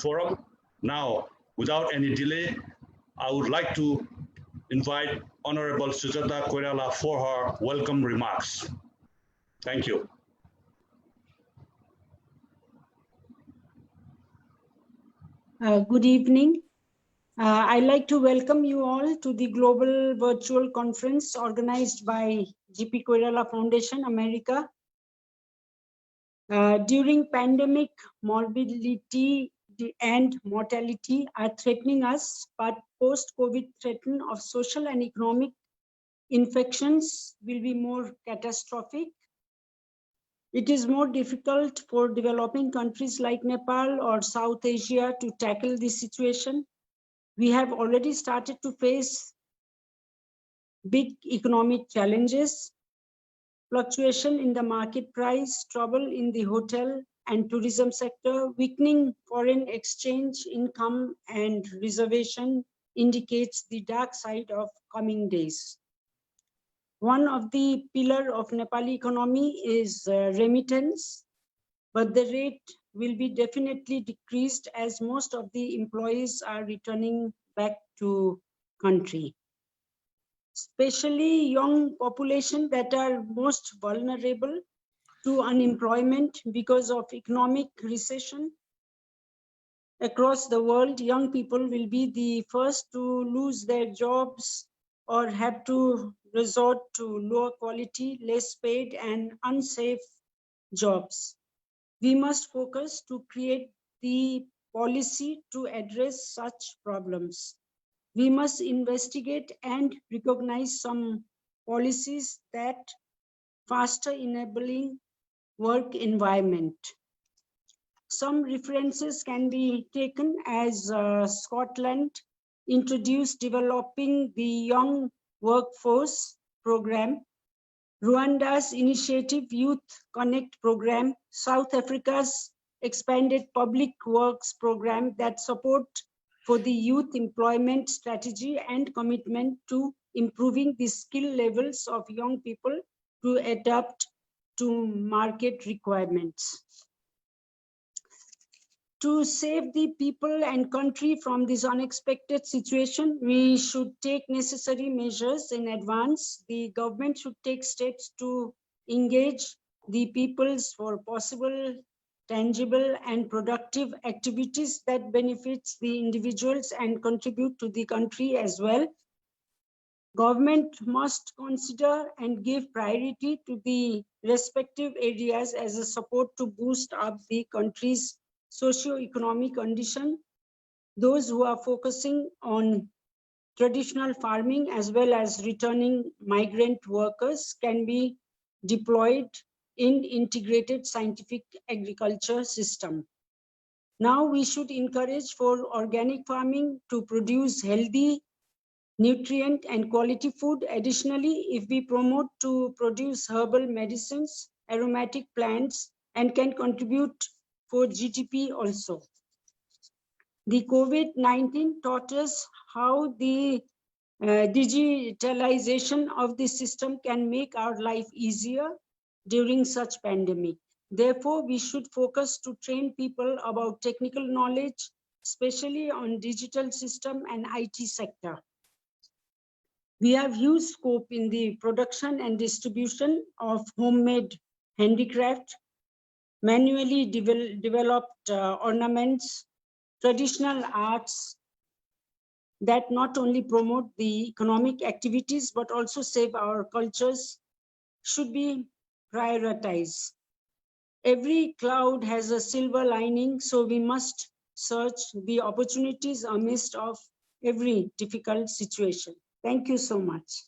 forum. Now, without any delay, I would like to invite Honorable Sujata Koirala for her welcome remarks. Thank you. Good evening. I'd like to welcome you all to the global virtual conference organized by GP Koirala Foundation, America. During pandemic, morbidity and mortality are threatening us, but post-COVID threat of social and economic infections will be more catastrophic. It is more difficult for developing countries like Nepal or South Asia to tackle this situation. We have already started to face big economic challenges, fluctuation in the market price, trouble in the hotel and tourism sector, weakening foreign exchange income and reservation indicates the dark side of coming days. One of the pillars of Nepali economy is remittance, but the rate will be definitely decreased as most of the employees are returning back to country. Especially young population that are most vulnerable to unemployment because of economic recession. Across the world, young people will be the first to lose their jobs or have to resort to lower quality, less paid and unsafe jobs. We must focus to create the policy to address such problems. We must investigate and recognize some policies that faster enabling work environment. Some references can be taken as Scotland introduced developing the young workforce program, Rwanda's initiative Youth Connect program, South Africa's expanded public works program that support for the youth employment strategy and commitment to improving the skill levels of young people to adapt to market requirements. To save the people and country from this unexpected situation, we should take necessary measures in advance. The government should take steps to engage the peoples for possible, tangible and productive activities that benefits the individuals and contribute to the country as well. Government must consider and give priority to the respective areas as a support to boost up the country's socio-economic condition. Those who are focusing on traditional farming as well as returning migrant workers can be deployed in integrated scientific agriculture system. Now we should encourage for organic farming to produce healthy, nutrient and quality food. Additionally, if we promote to produce herbal medicines, aromatic plants, and can contribute for GDP also. The COVID-19 taught us how the digitalization of the system can make our life easier during such pandemic. Therefore, we should focus to train people about technical knowledge, especially on digital system and IT sector. We have huge scope in the production and distribution of homemade handicraft, manually developed ornaments, traditional arts that not only promote the economic activities but also save our cultures should be prioritized. Every cloud has a silver lining, so we must search the opportunities amidst of every difficult situation. Thank you so much.